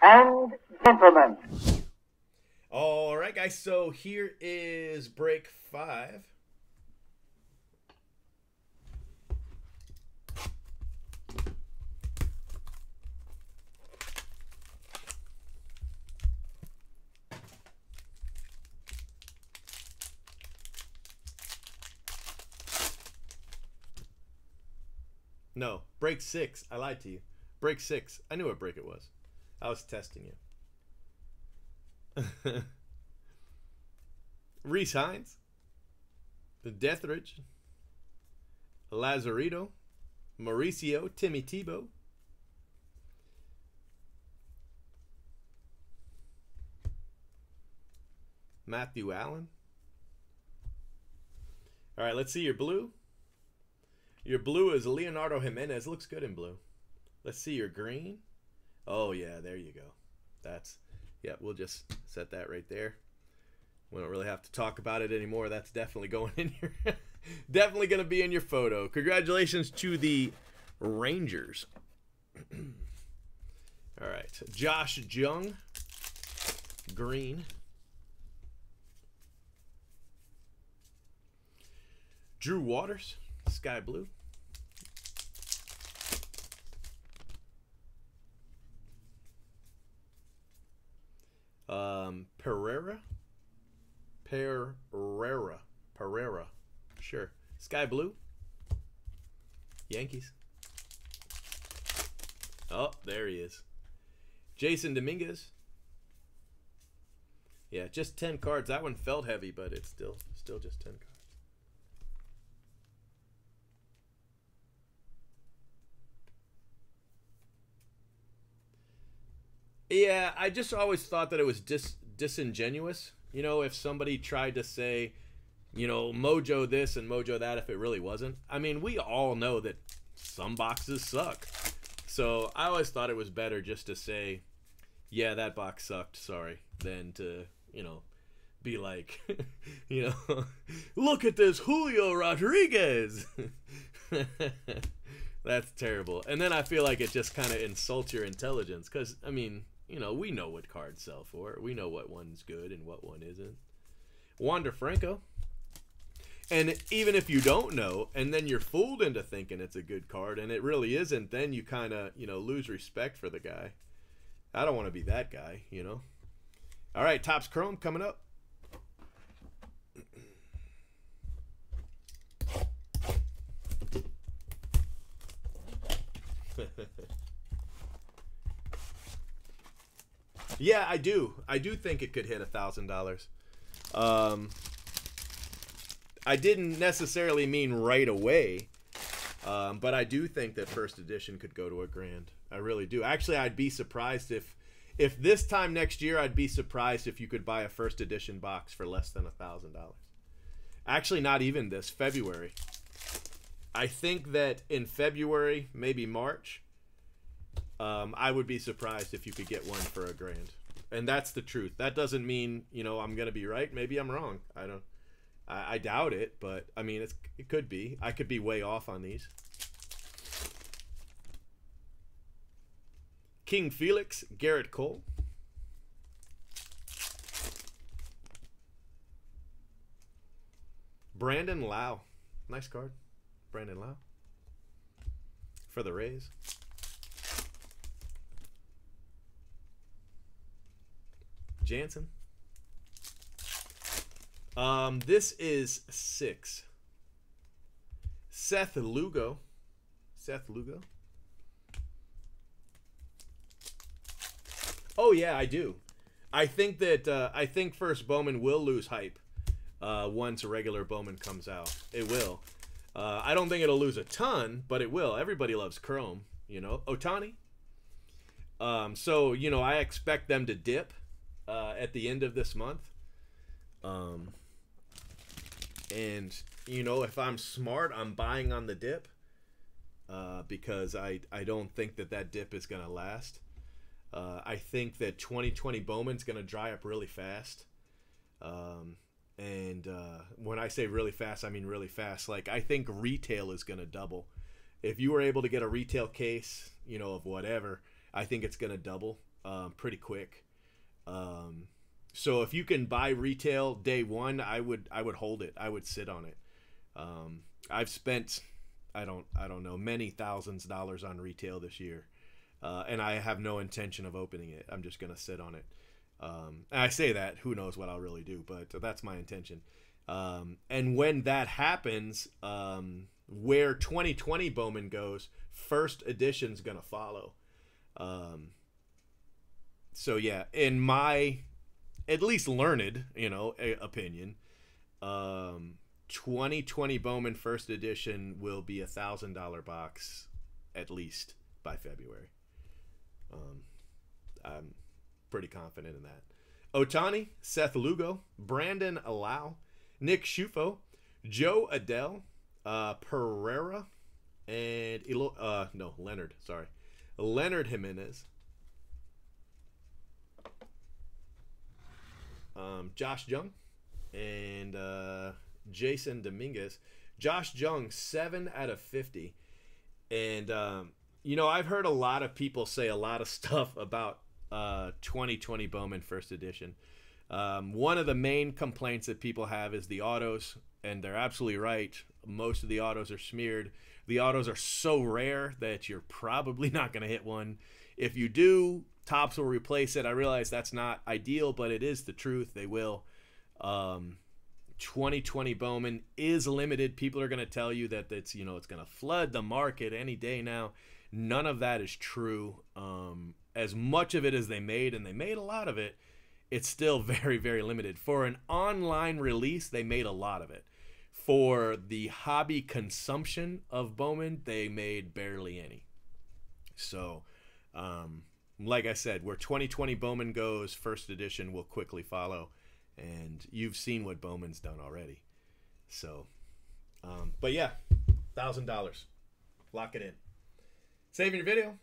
and gentlemen. All right, guys, so here is break 5. No, break 6. I lied to you. Break 6. I knew what break it was. I was testing you. Reese Hines, the Deathridge, Lazarito, Mauricio, Timmy Tebow, Matthew Allen. All right, let's see your blue. Your blue is Leonardo Jimenez. Looks good in blue. Let's see your green. Oh, yeah, there you go. Yeah, we'll just set that right there. We don't really have to talk about it anymore. That's definitely going in your, definitely going to be in your photo. Congratulations to the Rangers. All right, Josh Jung, green. Drew Waters, sky blue. Pereira, sure. Sky blue. Yankees. Oh, there he is. Jason Dominguez. Yeah, just 10 cards. That one felt heavy, but it's still just 10 cards. Yeah, I just always thought that it was disingenuous. You know, if somebody tried to say, you know, mojo this and mojo that if it really wasn't. I mean, we all know that some boxes suck. So I always thought it was better just to say, yeah, that box sucked, sorry, than to, you know, be like, you know, look at this Julio Rodriguez. That's terrible. And then I feel like it just kind of insults your intelligence because, I mean, you know, we know what cards sell for. We know what one's good and what one isn't. Wander Franco. And even if you don't know, and then you're fooled into thinking it's a good card, and it really isn't, then you kind of, you know, lose respect for the guy. I don't want to be that guy, you know. All right, Topps Chrome coming up. Yeah, I do. I do think it could hit $1,000. I didn't necessarily mean right away, but I do think that first edition could go to $1,000. I really do. Actually, I'd be surprised if this time next year, I'd be surprised if you could buy a first edition box for less than $1,000. Actually, not even this February. I think that in February, maybe March, I would be surprised if you could get one for $1,000. And that's the truth. That doesn't mean, you know, I'm going to be right. Maybe I'm wrong. I doubt it, but I mean, it could be. I could be way off on these. King Felix, Garrett Cole. Brandon Lau. Nice card. Brandon Lau. For the Rays. Jansen. This is 6. Seth Lugo. Oh yeah, I do. I think first Bowman will lose hype once a regular Bowman comes out. It will. I don't think it'll lose a ton, but it will. Everybody loves Chrome, you know. Ohtani. So, you know, I expect them to dip at the end of this month. And, you know, if I'm smart, I'm buying on the dip because I don't think that dip is going to last. I think that 2020 Bowman's going to dry up really fast. And when I say really fast, I mean really fast. Like, I think retail is going to double. If you were able to get a retail case, you know, of whatever, I think it's going to double pretty quick. So if you can buy retail day one, I would hold it. I would sit on it. I've spent, I don't know, many thousands of dollars on retail this year, and I have no intention of opening it. I'm just gonna sit on it. And I say that, who knows what I'll really do, but that's my intention. And when that happens, where 2020 Bowman goes, first edition's gonna follow. So yeah, in my at least learned, opinion, 2020 Bowman first edition will be $1,000 box at least by February. I'm pretty confident in that. Otani, Seth Lugo, Brandon Allow, Nick Schufo, Joe Adele, Pereira, and Leonard. Sorry, Leonard Jimenez. Josh Jung and Jason Dominguez. Josh Jung, 7 out of 50. And, I've heard a lot of people say a lot of stuff about 2020 Bowman first edition. One of the main complaints that people have is the autos, and they're absolutely right. Most of the autos are smeared. The autos are so rare that you're probably not going to hit one. If you do, Topps will replace it. I realize that's not ideal, but it is the truth. They will. 2020 Bowman is limited. People are going to tell you that it's going to flood the market any day now. None of that is true. As much of it as they made, and they made a lot of it, it's still very, very limited. For an online release, they made a lot of it. For the hobby consumption of Bowman, they made barely any. So, like I said, where 2020 Bowman goes, first edition will quickly follow. And you've seen what Bowman's done already. So, but yeah, $1,000. Lock it in. Saving your video.